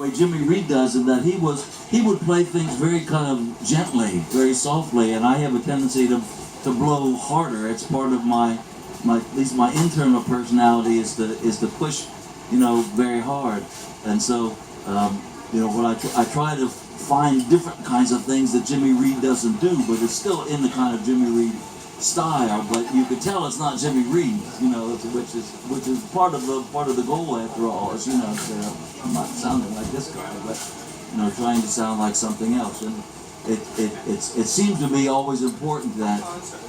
way Jimmy Reed does, in that he would play things very kind of gently, very softly, and I have a tendency to blow harder. It's part of my at least my internal personality is to push, very hard, and so what I try to find different kinds of things that Jimmy Reed doesn't do, but it's still in the kind of Jimmy Reed style. But you could tell it's not Jimmy Reed, which is part of the goal after all. Is I'm not sounding like this guy, but trying to sound like something else. And it seems to me always important that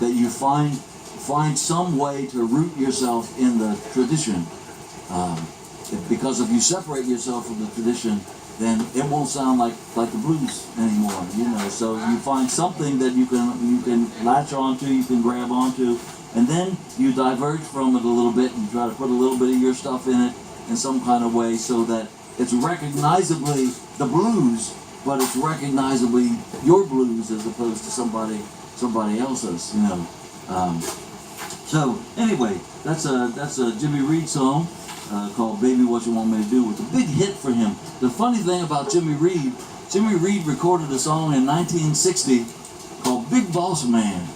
you find some way to root yourself in the tradition. Because if you separate yourself from the tradition, then it won't sound like the blues anymore, So you find something that you can latch onto, you can grab onto, and then you diverge from it a little bit and try to put a little bit of your stuff in it in some kind of way, so that it's recognizably the blues, but it's recognizably your blues as opposed to somebody else's, So anyway, that's a Jimmy Reed song. Called Baby What You Want Me to Do. It's a big hit for him. The funny thing about Jimmy Reed recorded a song in 1960 called Big Boss Man.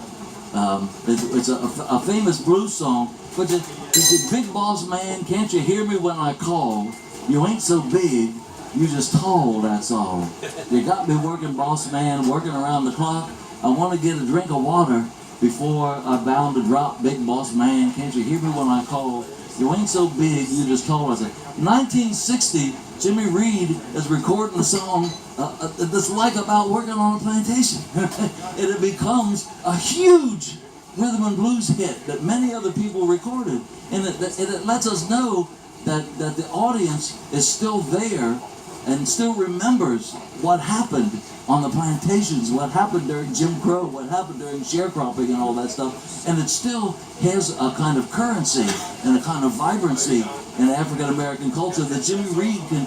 It's a famous blues song, but he said, Big Boss Man, can't you hear me when I call? You ain't so big, you just tall, that's all. You got me working, boss man, working around the clock. I want to get a drink of water before I'm bound to drop. Big Boss Man, can't you hear me when I call? You ain't so big, you just tall. I said, 1960, Jimmy Reed is recording a song that's like about working on a plantation. And it becomes a huge rhythm and blues hit that many other people recorded. And it lets us know that the audience is still there and still remembers what happened on the plantations, what happened during Jim Crow, what happened during sharecropping and all that stuff. And it still has a kind of currency and a kind of vibrancy in African American culture that Jimmy Reed can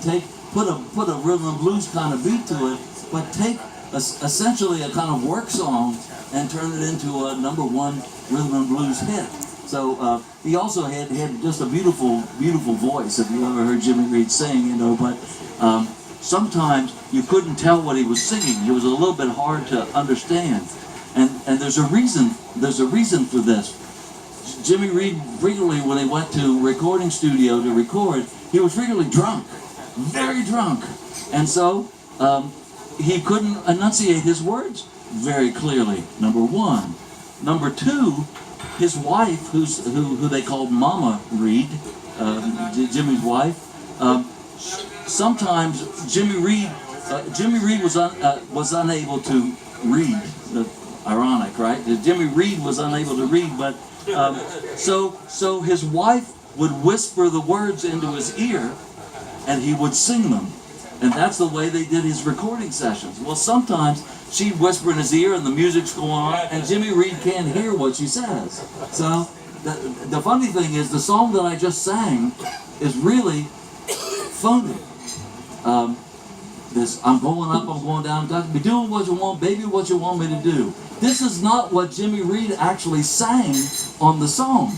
put a rhythm and blues kind of beat to it, but take essentially a kind of work song and turn it into a #1 rhythm and blues hit. So he also had just a beautiful, beautiful voice. If you ever heard Jimmy Reed sing, but sometimes you couldn't tell what he was singing. It was a little bit hard to understand, and there's a reason for this. Jimmy Reed frequently, when he went to recording studio to record, he was frequently drunk, very drunk, and so he couldn't enunciate his words very clearly. #1, #2. His wife, who they called Mama Reed, Jimmy's wife. Sometimes Jimmy Reed was unable to read. Ironic, right? Jimmy Reed was unable to read, but so his wife would whisper the words into his ear, and he would sing them, and that's the way they did his recording sessions. Well, sometimes she'd whisper in his ear, and the music's going on, and Jimmy Reed can't hear what she says. So the funny thing is, the song that I just sang is really phony. This I'm going up, I'm going down, got to be doing what you want, baby, what you want me to do. This is not what Jimmy Reed actually sang on the song.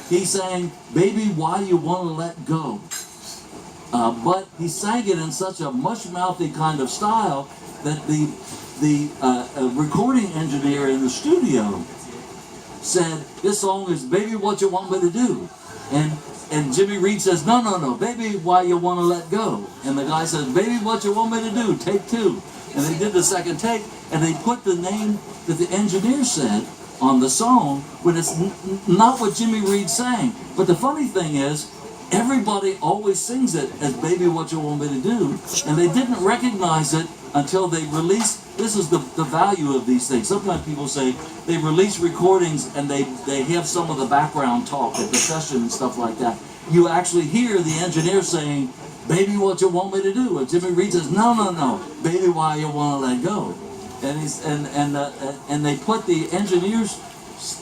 He sang, baby, why you want to let go. But he sang it in such a mush-mouthy kind of style that the recording engineer in the studio said, this song is Baby What You Want Me to Do. And Jimmy Reed says, no, baby, why you want to let go? And the guy says, baby, what you want me to do? Take 2. And they did the second take, and they put the name that the engineer said on the song when it's not what Jimmy Reed sang. But the funny thing is, everybody always sings it as Baby What You Want Me to Do, and they didn't recognize it until they released. This is the value of these things. Sometimes people say they release recordings and they have some of the background talk at the session and stuff like that. You actually hear the engineer saying, baby, what you want me to do? And Jimmy Reed says, no, baby, why you want to let go? And they put the engineer's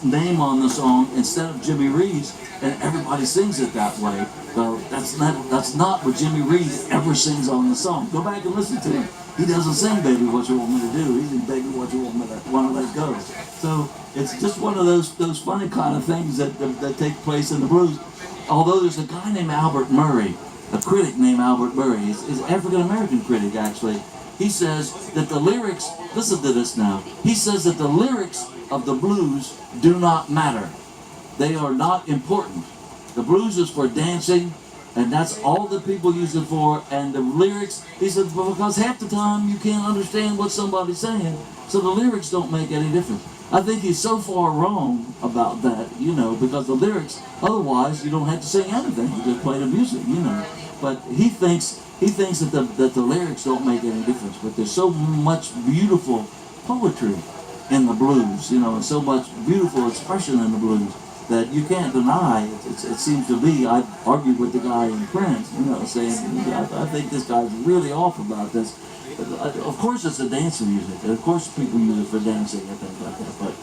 name on the song instead of Jimmy Reed's, and everybody sings it that way. Well, that's not what Jimmy Reed ever sings on the song. Go back and listen to him. He doesn't sing Baby What You Want Me to Do. He sings Baby What You Want Me to Let Go. So it's just one of those funny kind of things that take place in the blues. Although there's a guy named Albert Murray a critic named Albert Murray. He's an African-American critic, actually. He says that the lyrics, listen to this now, he says that the lyrics of the blues do not matter. They are not important. The blues is for dancing, and that's all that people use it for. And the lyrics, he said, because half the time you can't understand what somebody's saying, so the lyrics don't make any difference. I think he's so far wrong about that, you know, because the lyrics, otherwise you don't have to sing anything, you just play the music, you know. But he thinks that the lyrics don't make any difference, but there's so much beautiful poetry in the blues, you know, and so much beautiful expression in the blues that you can't deny. It seems to be, I argued with the guy in print, you know, saying, I think this guy's really off about this. Of course it's a dance music, and of course people use it for dancing and things like that, but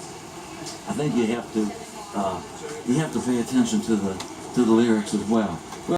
I think you have to pay attention to the lyrics as well.